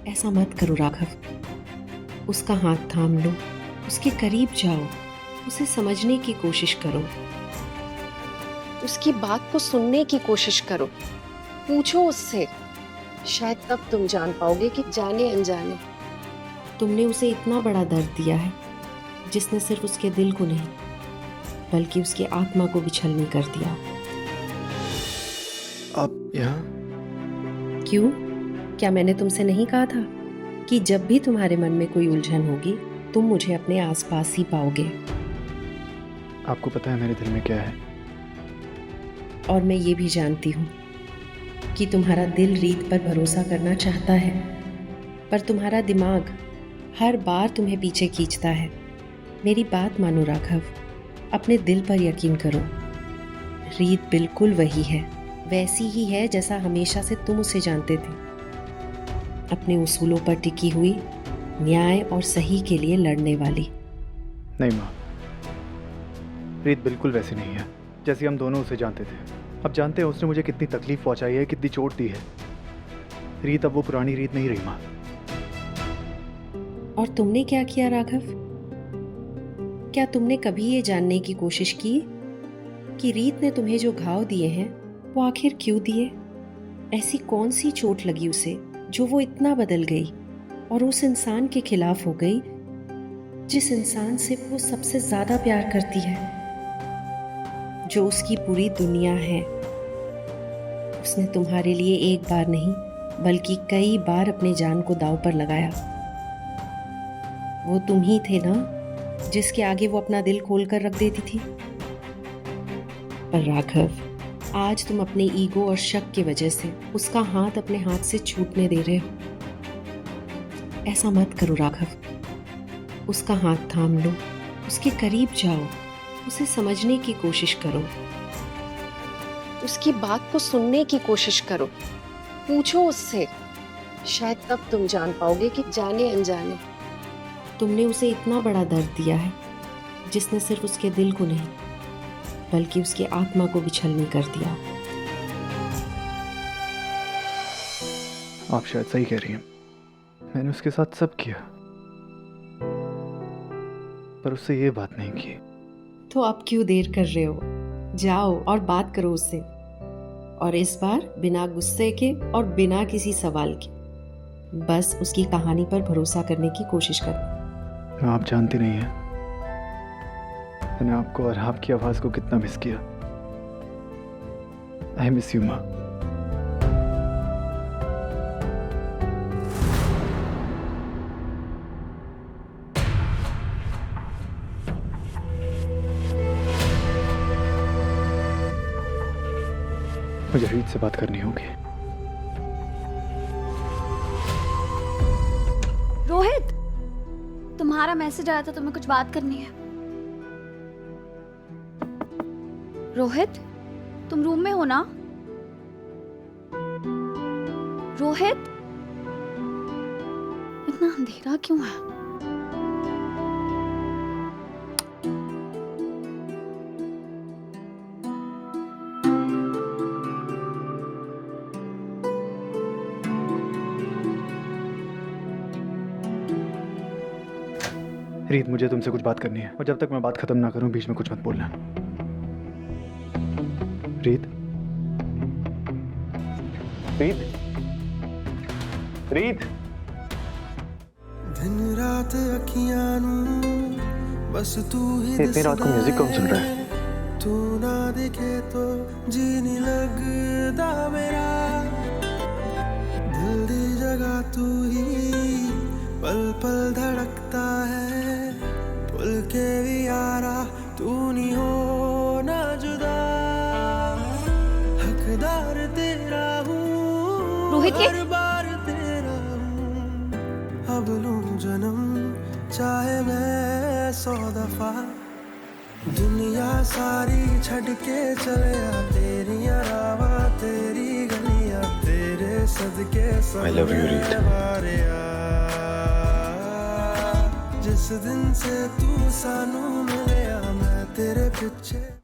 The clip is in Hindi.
ऐसा मत करो राघव। उसका हाथ थाम लो, उसके करीब जाओ, उसे समझने की कोशिश करो, उसकी बात को सुनने की कोशिश करो, पूछो उससे। शायद तब तुम जान पाओगे कि जाने अनजाने तुमने उसे इतना बड़ा दर्द दिया है जिसने सिर्फ उसके दिल को नहीं बल्कि उसकी आत्मा को भी छलनी कर दिया। आप यहाँ? क्यों? क्या मैंने तुमसे नहीं कहा था कि जब भी तुम्हारे मन में कोई उलझन होगी तुम मुझे अपने आसपास ही पाओगे? आपको पता है मेरे दिल में क्या है? और मैं ये भी जानती हूँ कि तुम्हारा दिल रीत पर भरोसा करना चाहता है, पर तुम्हारा दिमाग हर बार तुम्हें पीछे खींचता है। मेरी बात मानो राघव, अपने दिल पर यकीन करो। रीत बिल्कुल वही है, वैसी ही है जैसा हमेशा से तुम उसे जानते थे। अपने उसूलों पर टिकी हुई, न्याय और सही के लिए लड़ने वाली। नहीं माँ, रीत बिल्कुल वैसी नहीं है जैसी हम दोनों उसे जानते थे। अब जानते हैं उसने मुझे कितनी तकलीफ पहुंचाई है, कितनी चोट दी है। रीत अब वो पुरानी रीत नहीं रही माँ। और तुमने क्या किया राघव? क्या तुमने कभी ये जानने की कोशिश की कि रीत ने तुम्हें जो घाव दिए हैं वो आखिर क्यों दिए? ऐसी कौन सी चोट लगी उसे जो वो इतना बदल गई और उस इंसान के खिलाफ हो गई जिस इंसान से वो सबसे ज्यादा प्यार करती है, जो उसकी पूरी दुनिया है। उसने तुम्हारे लिए एक बार नहीं बल्कि कई बार अपने जान को दांव पर लगाया। वो तुम ही थे ना जिसके आगे वो अपना दिल खोल कर रख देती थी। पर राघव, आज तुम अपने ईगो और शक की वजह से उसका हाथ अपने हाथ से छूटने दे रहे हो। ऐसा मत करो राघव। उसका हाथ थाम लो, उसके करीब जाओ, उसे समझने की कोशिश करो, उसकी बात को सुनने की कोशिश करो, पूछो उससे। शायद तब तुम जान पाओगे कि जाने अनजाने तुमने उसे इतना बड़ा दर्द दिया है जिसने सिर्फ उसके दिल को नहीं बल्कि उसकी आत्मा को भी छलनी कर दिया। आप शायद सही कह रही हैं। मैंने उसके साथ सब किया, पर उससे ये बात नहीं की। तो अब क्यों देर कर रहे हो? जाओ और बात करो उससे, और इस बार बिना गुस्से के और बिना किसी सवाल के। बस उसकी कहानी पर भरोसा करने की कोशिश करो। आप जानती नहीं हैं मैंने आपको और आपकी आवाज को कितना मिस किया। आई मिस यू माँ। मुझे रीत से बात करनी होगी। रोहित, तुम्हारा मैसेज आया था, तुम्हें कुछ बात करनी है। रोहित, तुम रूम में हो ना? रोहित, इतना अंधेरा क्यों है? रीत, मुझे तुमसे कुछ बात करनी है और जब तक मैं बात खत्म ना करूं बीच में कुछ मत बोलना। रीत, रीत, रीत। दिन रात अखियां नू बस तू ही इतनी रात को म्यूजिक कौन सुन रहा है? तू ना दिखे तो जी नहीं लगदा मेरा। दिल दी जगह तू ही पल पल धड़कता है। भूल के भी यारा तू नहीं हो ना जुदा। हकदार तेरा हूँ, रोहित, ये हर बार तेरा हूँ। अब लूं जन्म चाहे मैं 100 दफा। दुनिया सारी छड़ के चले आ, तेरिया रावा तेरी गलियां, तेरे सदके I love you, रीत। जिस दिन से तू सानू मिले मैं तेरे पीछे।